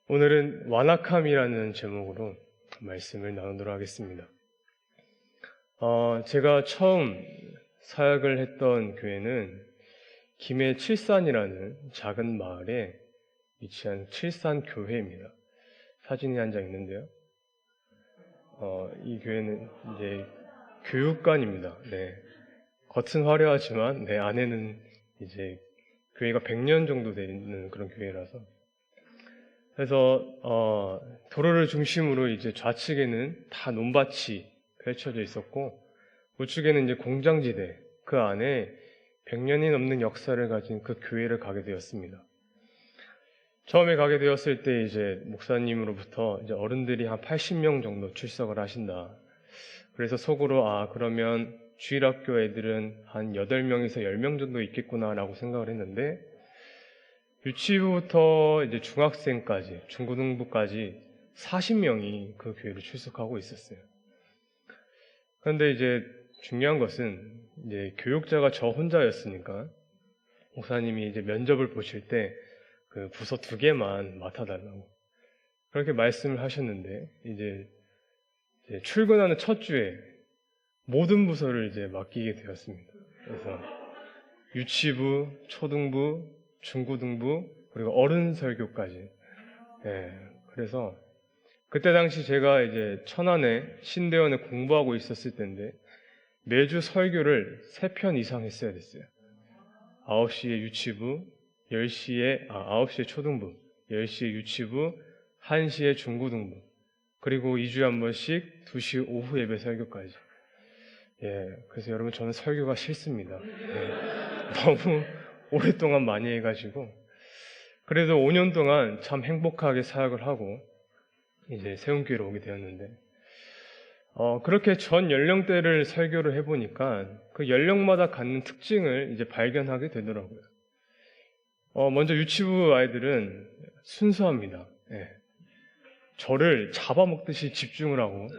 오늘은 완악함이라는 제목으로 말씀을 나누도록 하겠습니다. 제가 처음 사역을 했던 교회는 김해 칠산이라는 작은 마을에 위치한 칠산교회입니다. 사진이 한 장 있는데요. 이 교회는 이제 교육관입니다. 네. 겉은 화려하지만 안에는 이제 교회가 100년 정도 되는 그런 교회라서, 그래서 도로를 중심으로 이제 좌측에는 다 논밭이 펼쳐져 있었고, 우측에는 이제 공장지대, 그 안에 100년이 넘는 역사를 가진 그 교회를 가게 되었습니다. 처음에 가게 되었을 때 이제 목사님으로부터 이제 어른들이 한 80명 정도 출석을 하신다. 그래서 속으로 그러면 주일학교 애들은 한 8명에서 10명 정도 있겠구나라고 생각을 했는데, 유치부부터 이제 중학생까지, 중고등부까지 40명이 그 교회를 출석하고 있었어요. 그런데 이제 중요한 것은 이제 교육자가 저 혼자였으니까 목사님이 이제 면접을 보실 때 그 부서 2개만 맡아달라고 그렇게 말씀을 하셨는데, 이제 출근하는 첫 주에 모든 부서를 이제 맡기게 되었습니다. 그래서 유치부, 초등부, 중고등부, 그리고 어른 설교까지. 그래서 그때 당시 제가 이제 천안에 신대원에 공부하고 있었을 때인데, 매주 설교를 3편 이상 했어야 됐어요. 9시에 유치부, 9시에 초등부, 10시에 유치부, 1시에 중고등부, 그리고 2주에 한 번씩 2시 오후 예배 설교까지. 그래서 여러분, 저는 설교가 싫습니다. 너무 오랫동안 많이 해가지고. 그래도 5년 동안 참 행복하게 사역을 하고 이제 세운교회로 오게 되었는데, 그렇게 전 연령대를 설교를 해보니까 그 연령마다 갖는 특징을 이제 발견하게 되더라고요. 먼저 유치부 아이들은 순수합니다. 저를 잡아먹듯이 집중을 하고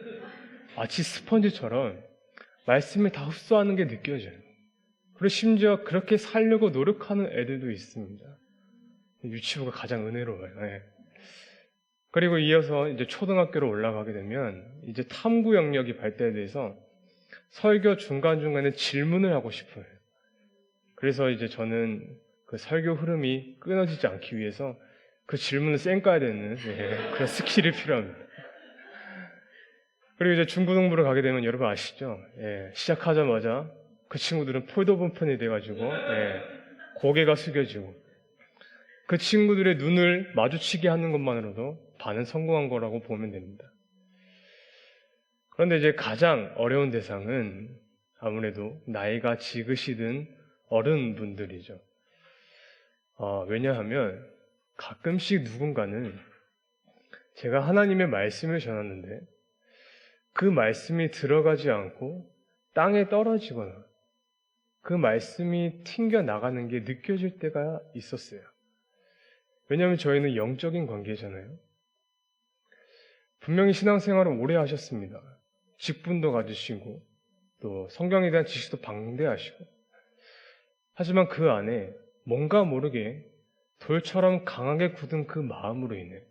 마치 스펀지처럼 말씀을 다 흡수하는 게 느껴져요. 그리고 심지어 그렇게 살려고 노력하는 애들도 있습니다. 유치부가 가장 은혜로워요. 그리고 이어서 이제 초등학교로 올라가게 되면 이제 탐구 영역이 발달돼서 설교 중간중간에 질문을 하고 싶어요. 그래서 이제 저는 그 설교 흐름이 끊어지지 않기 위해서 그 질문을 쌩까야 되는 그런 스킬이 필요합니다. 그리고 이제 중고등부로 가게 되면 여러분 아시죠? 시작하자마자 그 친구들은 폴더본편이 돼가지고 고개가 숙여지고, 그 친구들의 눈을 마주치게 하는 것만으로도 반은 성공한 거라고 보면 됩니다. 그런데 이제 가장 어려운 대상은 아무래도 나이가 지그시든 어른분들이죠. 왜냐하면 가끔씩 누군가는 제가 하나님의 말씀을 전하는데 그 말씀이 들어가지 않고 땅에 떨어지거나 그 말씀이 튕겨 나가는 게 느껴질 때가 있었어요. 왜냐하면 저희는 영적인 관계잖아요. 분명히 신앙생활을 오래 하셨습니다. 직분도 가지시고 또 성경에 대한 지식도 방대하시고, 하지만 그 안에 뭔가 모르게 돌처럼 강하게 굳은 그 마음으로 인해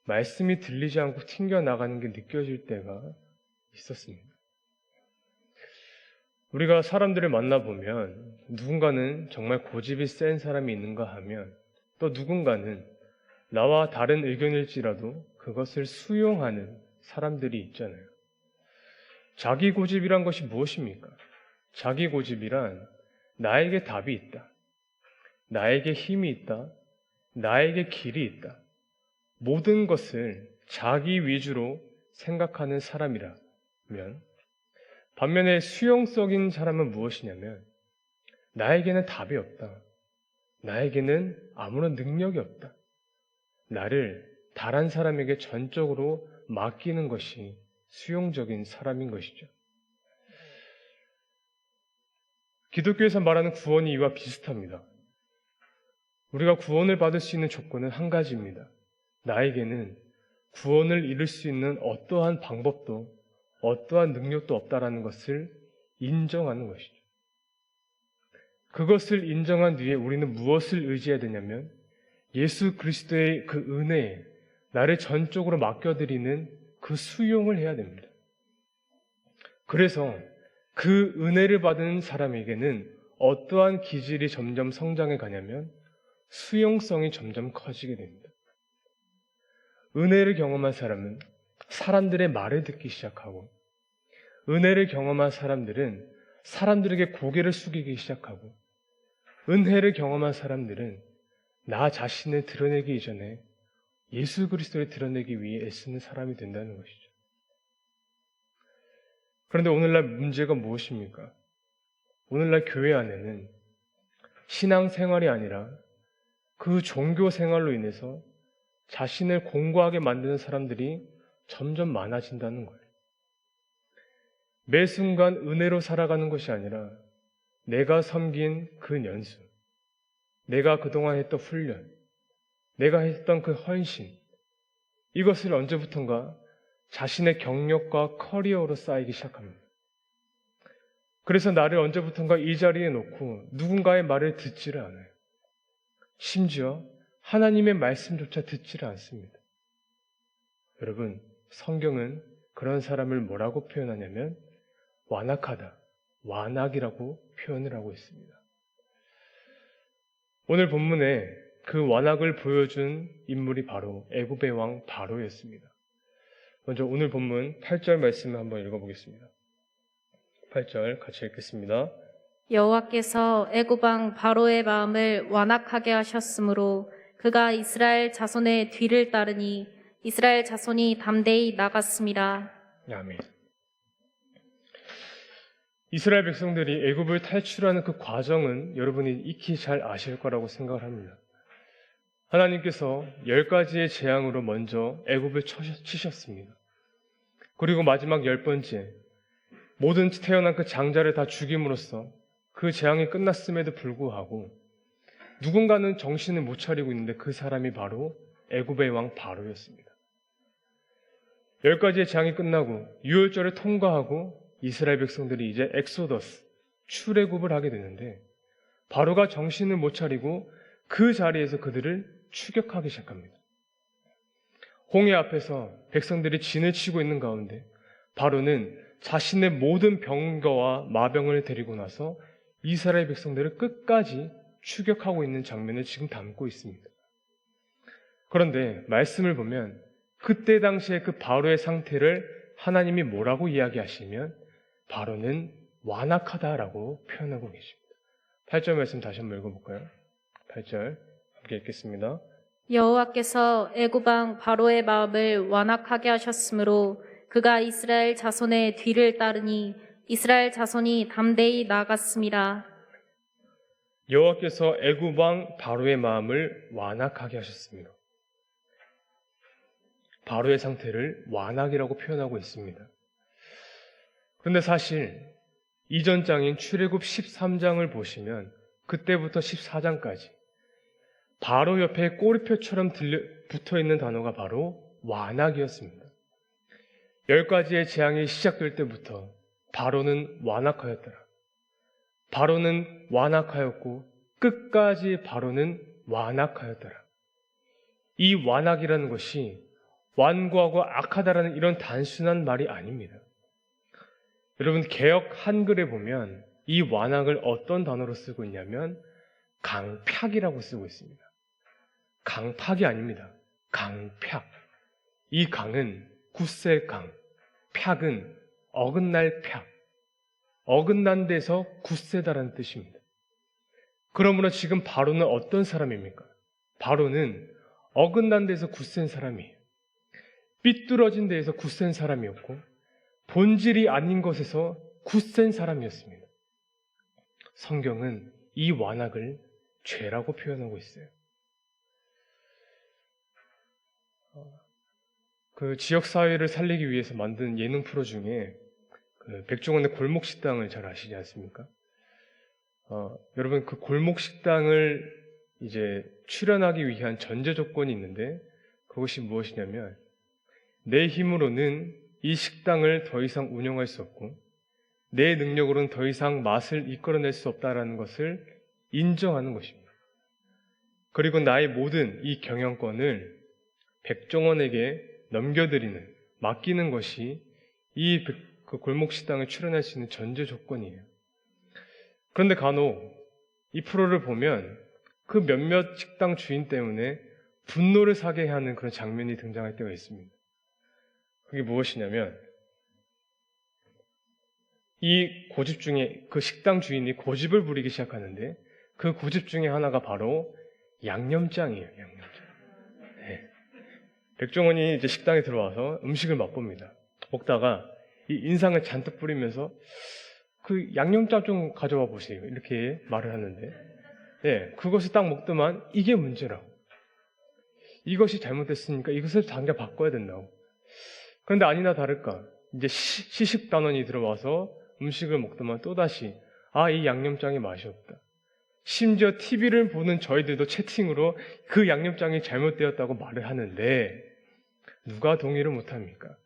말씀이 들리지 않고 튕겨나가는 게 느껴질 때가 있었습니다. 우리가 사람들을 만나보면 누군가는 정말 고집이 센 사람이 있는가 하면, 또 누군가는 나와 다른 의견일지라도 그것을 수용하는 사람들이 있잖아요. 자기 고집이란 것이 무엇입니까? 자기 고집이란 나에게 답이 있다, 나에게 힘이 있다, 나에게 길이 있다, 모든 것을 자기 위주로 생각하는 사람이라면, 반면에 수용적인 사람은 무엇이냐면 나에게는 답이 없다, 나에게는 아무런 능력이 없다, 나를 다른 사람에게 전적으로 맡기는 것이 수용적인 사람인 것이죠. 기독교에서 말하는 구원이 이와 비슷합니다. 우리가 구원을 받을 수 있는 조건은 한 가지입니다. 나에게는 구원을 이룰 수 있는 어떠한 방법도 어떠한 능력도 없다라는 것을 인정하는 것이죠. 그것을 인정한 뒤에 우리는 무엇을 의지해야 되냐면 예수 그리스도의 그 은혜에 나를 전적으로 맡겨드리는 그 수용을 해야 됩니다. 그래서 그 은혜를 받은 사람에게는 어떠한 기질이 점점 성장해 가냐면 수용성이 점점 커지게 됩니다. 은혜를 경험한 사람은 사람들의 말을 듣기 시작하고, 은혜를 경험한 사람들은 사람들에게 고개를 숙이기 시작하고, 은혜를 경험한 사람들은 나 자신을 드러내기 이전에 예수 그리스도를 드러내기 위해 애쓰는 사람이 된다는 것이죠. 그런데 오늘날 문제가 무엇입니까? 오늘날 교회 안에는 신앙생활이 아니라 그 종교 생활로 인해서 자신을 공고하게 만드는 사람들이 점점 많아진다는 거예요. 매 순간 은혜로 살아가는 것이 아니라 내가 섬긴 그 연수, 내가 그동안 했던 훈련, 내가 했던 그 헌신, 이것을 언제부턴가 자신의 경력과 커리어로 쌓이기 시작합니다. 그래서 나를 언제부턴가 이 자리에 놓고 누군가의 말을 듣지를 않아요. 심지어 하나님의 말씀조차 듣지를 않습니다. 여러분, 성경은 그런 사람을 뭐라고 표현하냐면 완악하다, 완악이라고 표현을 하고 있습니다. 오늘 본문에 그 완악을 보여준 인물이 바로 애굽의 왕 바로였습니다. 먼저 오늘 본문 8절 말씀을 한번 읽어보겠습니다. 8절 같이 읽겠습니다. 여호와께서 애굽 왕 바로의 마음을 완악하게 하셨으므로 그가 이스라엘 자손의 뒤를 따르니 이스라엘 자손이 담대히 나갔습니다. 아멘. 이스라엘 백성들이 애굽을 탈출하는 그 과정은 여러분이 익히 잘 아실 거라고 생각을 합니다. 하나님께서 10가지의 재앙으로 먼저 애굽을 치셨습니다. 그리고 마지막 10번째, 모든 태어난 그 장자를 다 죽임으로써 그 재앙이 끝났음에도 불구하고 누군가는 정신을 못 차리고 있는데 그 사람이 바로 애굽의 왕 바로였습니다. 10가지의 재앙이 끝나고 유월절을 통과하고 이스라엘 백성들이 이제 엑소더스, 출애굽을 하게 되는데 바로가 정신을 못 차리고 그 자리에서 그들을 추격하기 시작합니다. 홍해 앞에서 백성들이 진을 치고 있는 가운데 바로는 자신의 모든 병거와 마병을 데리고 나서 이스라엘 백성들을 끝까지 추격하고 있는 장면을 지금 담고 있습니다. 그런데 말씀을 보면 그때 당시에 그 바로의 상태를 하나님이 뭐라고 이야기하시면 바로는 완악하다라고 표현하고 계십니다. 8절 말씀 다시 한번 읽어볼까요? 8절 함께 읽겠습니다. 여호와께서 애굽 왕 바로의 마음을 완악하게 하셨으므로 그가 이스라엘 자손의 뒤를 따르니 이스라엘 자손이 담대히 나갔습니다. 여호와께서 애굽 왕 바로의 마음을 완악하게 하셨습니다. 바로의 상태를 완악이라고 표현하고 있습니다. 그런데 사실 이전 장인 출애굽 13장을 보시면 그때부터 14장까지 바로 옆에 꼬리표처럼 붙어있는 단어가 바로 완악이었습니다. 10가지의 재앙이 시작될 때부터 바로는 완악하였더라. 바로는 완악하였고 끝까지 바로는 완악하였더라. 이 완악이라는 것이 완고하고 악하다라는 이런 단순한 말이 아닙니다. 여러분, 개역 한글에 보면 이 완악을 어떤 단어로 쓰고 있냐면 강팍이라고 쓰고 있습니다. 강팍이 아닙니다. 강팍. 이 강은 굳셀 강, 팍은 어긋날 팍. 어긋난 데서 굳세다라는 뜻입니다. 그러므로 지금 바로는 어떤 사람입니까? 바로는 어긋난 데서 굳센 사람이에요. 삐뚤어진 데에서 굳센 사람이었고 본질이 아닌 것에서 굳센 사람이었습니다. 성경은 이 완악을 죄라고 표현하고 있어요. 그 지역사회를 살리기 위해서 만든 예능 프로 중에 그 백종원의 골목식당을 잘 아시지 않습니까? 여러분, 그 골목식당을 이제 출연하기 위한 전제 조건이 있는데 그것이 무엇이냐면 내 힘으로는 이 식당을 더 이상 운영할 수 없고 내 능력으로는 더 이상 맛을 이끌어낼 수 없다라는 것을 인정하는 것입니다. 그리고 나의 모든 이 경영권을 백종원에게 넘겨드리는, 맡기는 것이 그 골목식당에 출연할 수 있는 전제 조건이에요. 그런데 간혹 이 프로를 보면 그 몇몇 식당 주인 때문에 분노를 사게 하는 그런 장면이 등장할 때가 있습니다. 그게 무엇이냐면, 이 고집 중에 그 식당 주인이 고집을 부리기 시작하는데, 그 고집 중에 하나가 바로 양념장이에요. 양념장. 네. 백종원이 이제 식당에 들어와서 음식을 맛봅니다. 먹다가 이 인상을 잔뜩 뿌리면서 그 양념장 좀 가져와 보세요. 이렇게 말을 하는데, 예, 그것을 딱 먹더만 이게 문제라고. 이것이 잘못됐으니까 이것을 당장 바꿔야 된다고. 그런데 아니나 다를까, 이제 시식단원이 들어와서 음식을 먹더만 또다시 이 양념장이 맛이 없다. 심지어 TV를 보는 저희들도 채팅으로 그 양념장이 잘못되었다고 말을 하는데 누가 동의를 못합니까?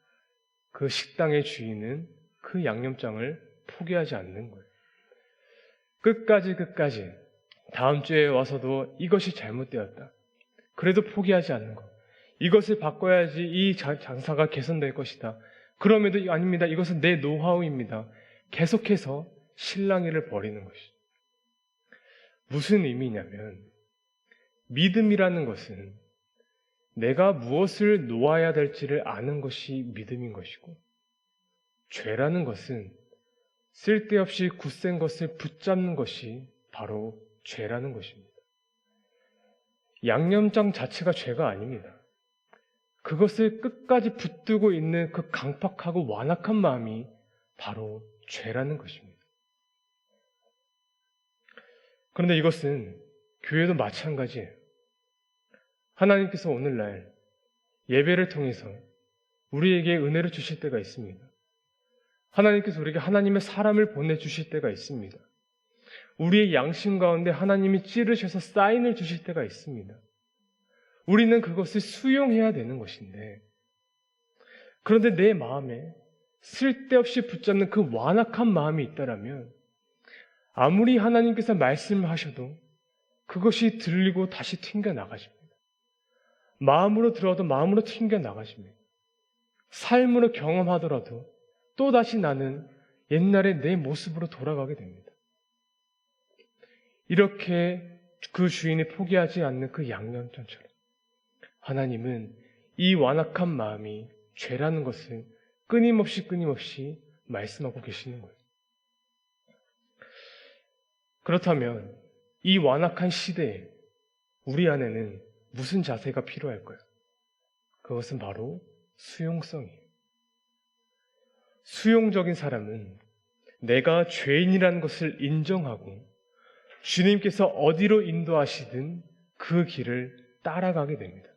그 식당의 주인은 그 양념장을 포기하지 않는 거예요. 끝까지 다음 주에 와서도 이것이 잘못되었다. 그래도 포기하지 않는 것. 이것을 바꿔야지 이 장사가 개선될 것이다. 그럼에도 아닙니다. 이것은 내 노하우입니다. 계속해서 실랑이를 벌이는 것이죠. 무슨 의미냐면, 믿음이라는 것은 내가 무엇을 놓아야 될지를 아는 것이 믿음인 것이고, 죄라는 것은 쓸데없이 굳센 것을 붙잡는 것이 바로 죄라는 것입니다. 양념장 자체가 죄가 아닙니다. 그것을 끝까지 붙들고 있는 그 강팍하고 완악한 마음이 바로 죄라는 것입니다. 그런데 이것은 교회도 마찬가지예요. 하나님께서 오늘날 예배를 통해서 우리에게 은혜를 주실 때가 있습니다. 하나님께서 우리에게 하나님의 사람을 보내주실 때가 있습니다. 우리의 양심 가운데 하나님이 찌르셔서 사인을 주실 때가 있습니다. 우리는 그것을 수용해야 되는 것인데, 그런데 내 마음에 쓸데없이 붙잡는 그 완악한 마음이 있다라면 아무리 하나님께서 말씀을 하셔도 그것이 들리고 다시 튕겨나가십니다. 마음으로 들어도 마음으로 튕겨나가십니다. 삶으로 경험하더라도 또다시 나는 옛날의 내 모습으로 돌아가게 됩니다. 이렇게 그 주인이 포기하지 않는 그 양념장처럼 하나님은 이 완악한 마음이 죄라는 것을 끊임없이 말씀하고 계시는 거예요. 그렇다면 이 완악한 시대에 우리 안에는 무슨 자세가 필요할까요? 그것은 바로 수용성이에요. 수용적인 사람은 내가 죄인이라는 것을 인정하고 주님께서 어디로 인도하시든 그 길을 따라가게 됩니다.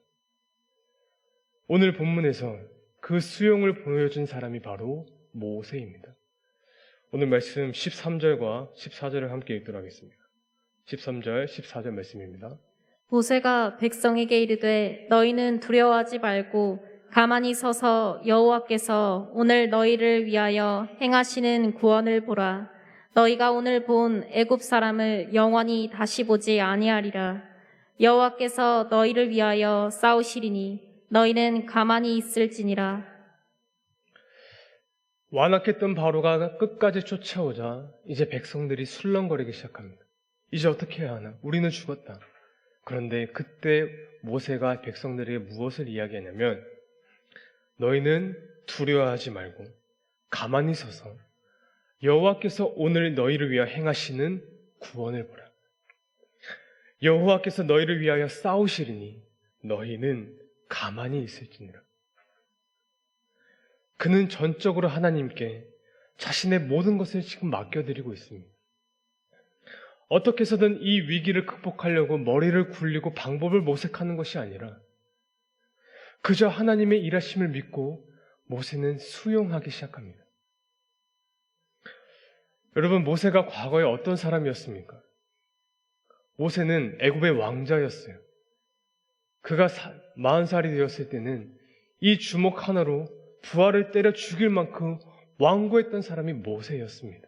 오늘 본문에서 그 수용을 보여준 사람이 바로 모세입니다. 오늘 말씀 13절과 14절을 함께 읽도록 하겠습니다. 13절, 14절 말씀입니다. 모세가 백성에게 이르되 너희는 두려워하지 말고 가만히 서서 여호와께서 오늘 너희를 위하여 행하시는 구원을 보라. 너희가 오늘 본 애굽 사람을 영원히 다시 보지 아니하리라. 여호와께서 너희를 위하여 싸우시리니 너희는 가만히 있을지니라. 완악했던 바로가 끝까지 쫓아오자 이제 백성들이 술렁거리기 시작합니다. 이제 어떻게 해야 하나? 우리는 죽었다. 그런데 그때 모세가 백성들에게 무엇을 이야기하냐면 너희는 두려워하지 말고 가만히 서서 여호와께서 오늘 너희를 위하여 행하시는 구원을 보라. 여호와께서 너희를 위하여 싸우시리니 너희는 가만히 있을지니라. 그는 전적으로 하나님께 자신의 모든 것을 지금 맡겨드리고 있습니다. 어떻게 해서든 이 위기를 극복하려고 머리를 굴리고 방법을 모색하는 것이 아니라 그저 하나님의 일하심을 믿고 모세는 수용하기 시작합니다. 여러분, 모세가 과거에 어떤 사람이었습니까? 모세는 애굽의 왕자였어요. 그가 40살이 되었을 때는 이 주먹 하나로 부하를 때려 죽일 만큼 완고했던 사람이 모세였습니다.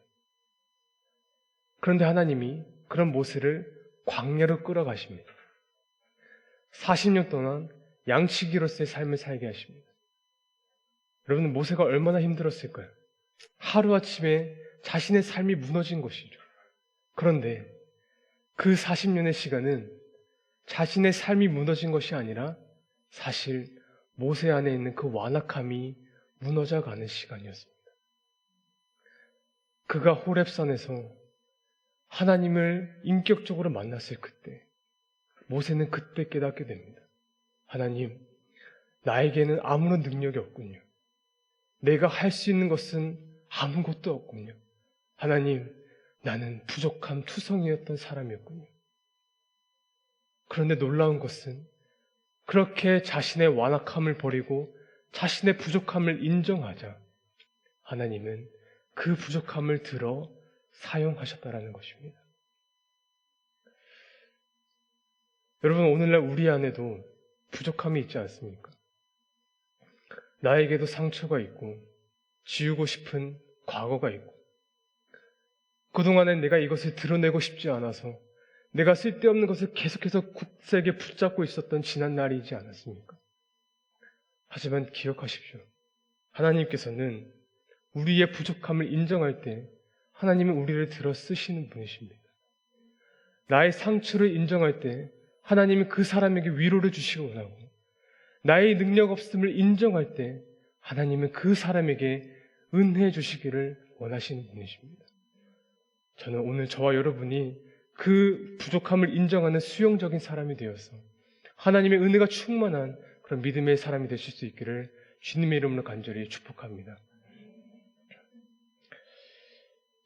그런데 하나님이 그런 모세를 광야로 끌어가십니다. 40년 동안 양치기로서의 삶을 살게 하십니다. 여러분, 모세가 얼마나 힘들었을까요? 하루아침에 자신의 삶이 무너진 것이죠. 그런데 그 40년의 시간은 자신의 삶이 무너진 것이 아니라 사실 모세 안에 있는 그 완악함이 무너져가는 시간이었습니다. 그가 호렙산에서 하나님을 인격적으로 만났을 그때, 모세는 그때 깨닫게 됩니다. 하나님, 나에게는 아무런 능력이 없군요. 내가 할 수 있는 것은 아무것도 없군요. 하나님, 나는 부족한 투성이었던 사람이었군요. 그런데 놀라운 것은 그렇게 자신의 완악함을 버리고 자신의 부족함을 인정하자 하나님은 그 부족함을 들어 사용하셨다라는 것입니다. 여러분, 오늘날 우리 안에도 부족함이 있지 않습니까? 나에게도 상처가 있고 지우고 싶은 과거가 있고 그동안엔 내가 이것을 드러내고 싶지 않아서 내가 쓸데없는 것을 계속해서 굳세게 붙잡고 있었던 지난 날이지 않았습니까? 하지만 기억하십시오. 하나님께서는 우리의 부족함을 인정할 때 하나님은 우리를 들어 쓰시는 분이십니다. 나의 상처를 인정할 때 하나님은 그 사람에게 위로를 주시기 원하고 나의 능력 없음을 인정할 때 하나님은 그 사람에게 은혜 주시기를 원하시는 분이십니다. 저는 오늘 저와 여러분이 그 부족함을 인정하는 수용적인 사람이 되어서 하나님의 은혜가 충만한 그런 믿음의 사람이 되실 수 있기를 주님의 이름으로 간절히 축복합니다.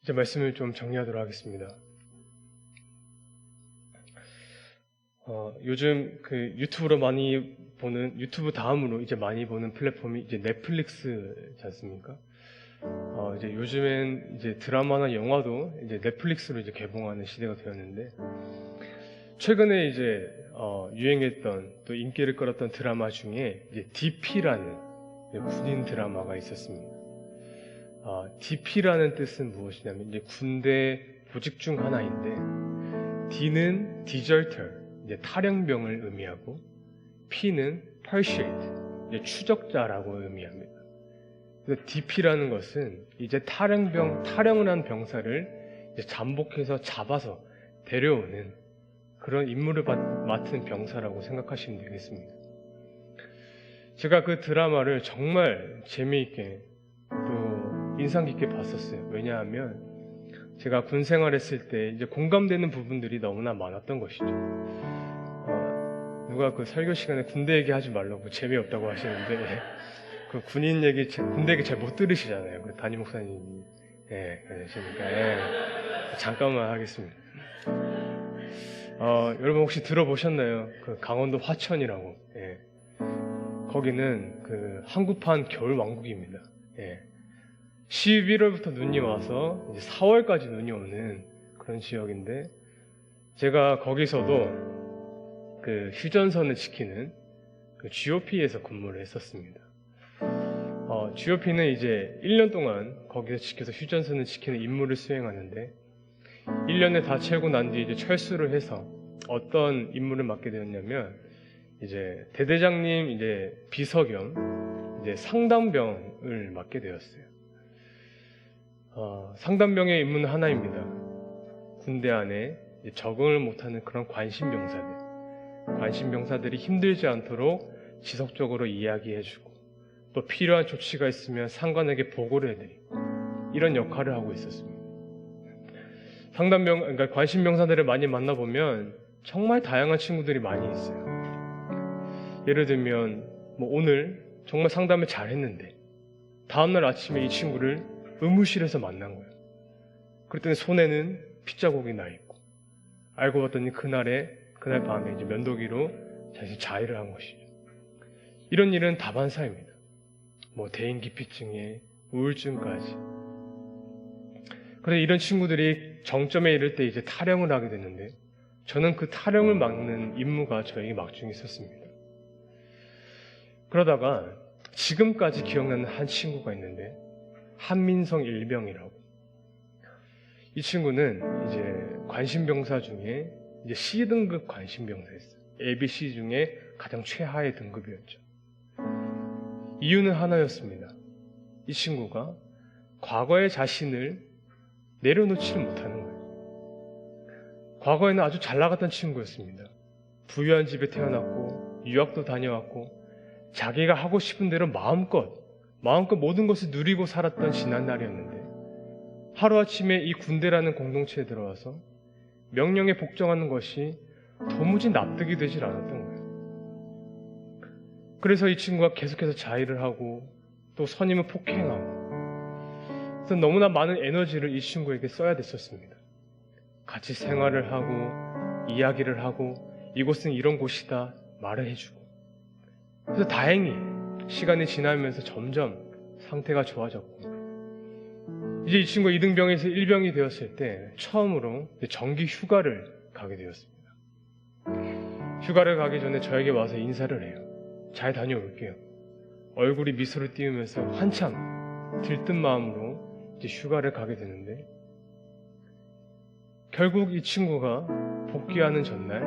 이제 말씀을 좀 정리하도록 하겠습니다. 요즘 그 유튜브로 많이 보는, 유튜브 다음으로 이제 많이 보는 플랫폼이 이제 넷플릭스지 않습니까? 이제 요즘엔 이제 드라마나 영화도 이제 넷플릭스로 이제 개봉하는 시대가 되었는데, 최근에 이제 유행했던 또 인기를 끌었던 드라마 중에 이제 DP라는 군인 드라마가 있었습니다. DP라는 뜻은 무엇이냐면 이제 군대 보직 중 하나인데, D는 deserter, 이제 탈영병을 의미하고, P는 partiate, 이제 추적자라고 의미합니다. 그래서 DP라는 것은 이제 탈영을 한 병사를 이제 잠복해서 잡아서 데려오는 그런 임무를 맡은 병사라고 생각하시면 되겠습니다. 제가 그 드라마를 정말 재미있게 또 인상 깊게 봤었어요. 왜냐하면 제가 군 생활했을 때 이제 공감되는 부분들이 너무나 많았던 것이죠. 누가 그 설교 시간에 군대 얘기하지 말라고 재미없다고 하시는데 그 군인 얘기, 군대 얘기 잘 못 들으시잖아요. 그 담임 목사님이 그러시니까 잠깐만 하겠습니다. 여러분 혹시 들어보셨나요? 그 강원도 화천이라고. 거기는 그 한국판 겨울 왕국입니다. 11월부터 눈이 와서 이제 4월까지 눈이 오는 그런 지역인데, 제가 거기서도 그 휴전선을 지키는 그 GOP에서 근무를 했었습니다. GOP는 이제 1년 동안 거기서 지켜서 휴전선을 지키는 임무를 수행하는데, 1년에 다 채우고 난 뒤에 이제 철수를 해서 어떤 임무를 맡게 되었냐면, 이제 대대장님 이제 비서 겸 이제 상담병을 맡게 되었어요. 상담병의 임무는 하나입니다. 군대 안에 적응을 못하는 그런 관심병사들이 힘들지 않도록 지속적으로 이야기해주고, 또 필요한 조치가 있으면 상관에게 보고를 해드리고, 이런 역할을 하고 있었습니다. 그러니까 관심병사들을 많이 만나보면 정말 다양한 친구들이 많이 있어요. 예를 들면 오늘 정말 상담을 잘 했는데 다음날 아침에 이 친구를 의무실에서 만난 거예요. 그랬더니 손에는 핏자국이 나 있고, 알고 봤더니 그날 밤에 이제 면도기로 자신이 자해를 한 것이죠. 이런 일은 다반사입니다. 대인기피증에 우울증까지. 그런데 이런 친구들이 정점에 이를 때 이제 탈영을 하게 됐는데, 저는 그 탈영을 막는 임무가 저에게 막중히 있었습니다. 그러다가 지금까지 기억나는 한 친구가 있는데, 한민성 일병이라고. 이 친구는 이제 관심병사 중에 이제 C등급 관심병사였어요. ABC 중에 가장 최하의 등급이었죠. 이유는 하나였습니다. 이 친구가 과거의 자신을 내려놓지를 못하는 거예요. 과거에는 아주 잘 나갔던 친구였습니다. 부유한 집에 태어났고 유학도 다녀왔고 자기가 하고 싶은 대로 마음껏 모든 것을 누리고 살았던 지난 날이었는데 하루아침에 이 군대라는 공동체에 들어와서 명령에 복종하는 것이 도무지 납득이 되질 않았던 거예요. 그래서 이 친구가 계속해서 자의를 하고 또 선임을 폭행하고 그래서 너무나 많은 에너지를 이 친구에게 써야 됐었습니다. 같이 생활을 하고 이야기를 하고 이곳은 이런 곳이다 말을 해주고 그래서 다행히 시간이 지나면서 점점 상태가 좋아졌고 이제 이 친구가 2등병에서 1병이 되었을 때 처음으로 정기 휴가를 가게 되었습니다. 휴가를 가기 전에 저에게 와서 인사를 해요. 잘 다녀올게요. 얼굴이 미소를 띄우면서 한참 들뜬 마음으로 이제 휴가를 가게 되는데 결국 이 친구가 복귀하는 전날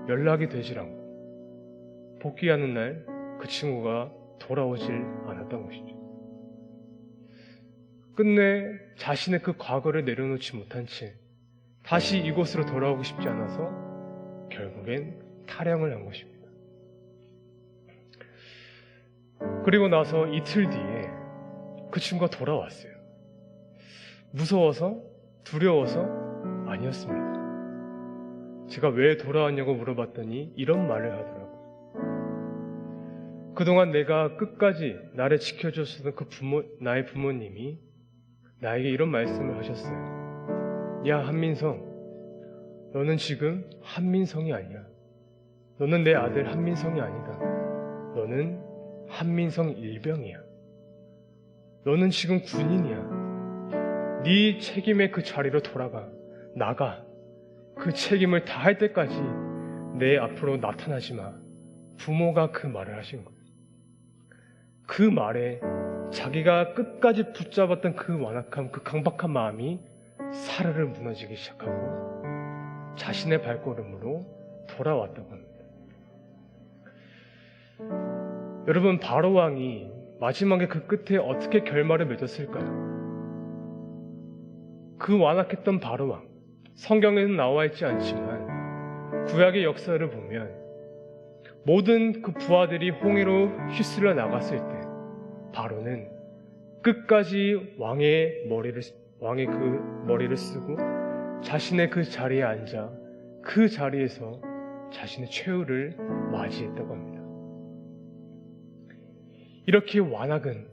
연락이 되질 않고 복귀하는 날 그 친구가 돌아오질 않았던 것이죠. 끝내 자신의 그 과거를 내려놓지 못한 채 다시 이곳으로 돌아오고 싶지 않아서 결국엔 탈영을 한 것입니다. 그리고 나서 이틀 뒤에 그 친구가 돌아왔어요. 무서워서? 두려워서? 아니었습니다. 제가 왜 돌아왔냐고 물어봤더니 이런 말을 하더라고요. 그동안 내가 끝까지 나를 지켜줬던 나의 부모님이 나에게 이런 말씀을 하셨어요. 야, 한민성, 너는 지금 한민성이 아니야. 너는 내 아들 한민성이 아니다. 너는 한민성 일병이야. 너는 지금 군인이야. 네 책임의 그 자리로 돌아가. 나가. 그 책임을 다할 때까지 내 앞으로 나타나지 마. 부모가 그 말을 하신 거예요. 그 말에 자기가 끝까지 붙잡았던 그 완악함, 그 강박한 마음이 사르르 무너지기 시작하고 자신의 발걸음으로 돌아왔다고 합니다. 여러분, 바로왕이 마지막에 그 끝에 어떻게 결말을 맺었을까요? 그 완악했던 바로왕, 성경에는 나와 있지 않지만 구약의 역사를 보면 모든 그 부하들이 홍해로 휘슬러 나갔을 때 바로는 끝까지 왕의 그 머리를 쓰고 자신의 그 자리에 앉아 그 자리에서 자신의 최후를 맞이했다고 합니다. 이렇게 완악은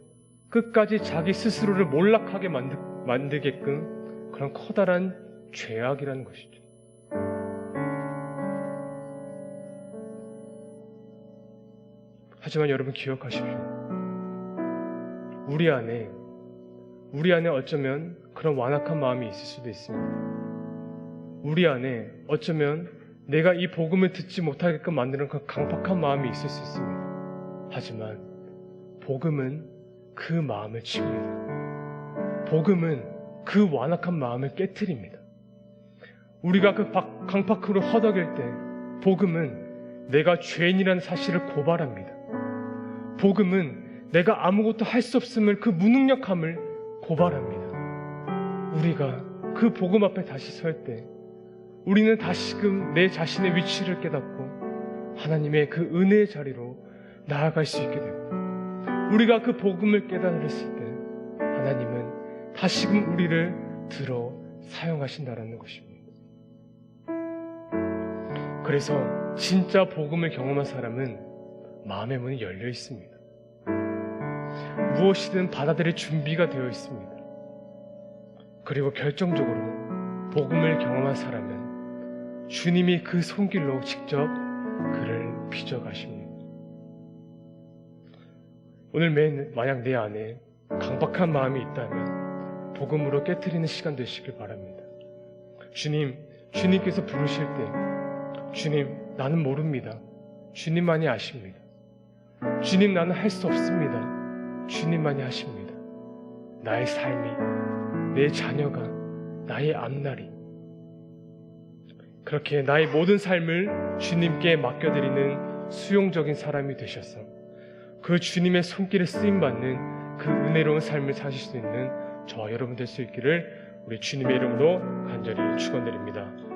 끝까지 자기 스스로를 몰락하게 만들게끔 그런 커다란 죄악이라는 것이죠. 하지만 여러분 기억하십시오. 우리 안에 어쩌면 그런 완악한 마음이 있을 수도 있습니다. 우리 안에 어쩌면 내가 이 복음을 듣지 못하게끔 만드는 그 강팍한 마음이 있을 수 있습니다. 하지만 복음은 그 마음을 칩니다. 복음은 그 완악한 마음을 깨트립니다. 우리가 그 강팍으로 허덕일 때 복음은 내가 죄인이라는 사실을 고발합니다. 복음은 내가 아무것도 할 수 없음을, 그 무능력함을 고발합니다. 우리가 그 복음 앞에 다시 설 때 우리는 다시금 내 자신의 위치를 깨닫고 하나님의 그 은혜의 자리로 나아갈 수 있게 되고, 우리가 그 복음을 깨달았을 때 하나님은 다시금 우리를 들어 사용하신다라는 것입니다. 그래서 진짜 복음을 경험한 사람은 마음의 문이 열려 있습니다. 무엇이든 받아들일 준비가 되어 있습니다. 그리고 결정적으로 복음을 경험한 사람은 주님이 그 손길로 직접 그를 빚어가십니다. 오늘 만약 내 안에 강박한 마음이 있다면 복음으로 깨트리는 시간 되시길 바랍니다. 주님께서 부르실 때 주님, 나는 모릅니다. 주님만이 아십니다. 주님, 나는 할 수 없습니다. 주님만이 하십니다. 나의 삶이, 내 자녀가, 나의 앞날이 그렇게 나의 모든 삶을 주님께 맡겨드리는 수용적인 사람이 되셔서 그 주님의 손길에 쓰임받는 그 은혜로운 삶을 사실 수 있는 저와 여러분 될 수 있기를 우리 주님의 이름으로 간절히 축원드립니다.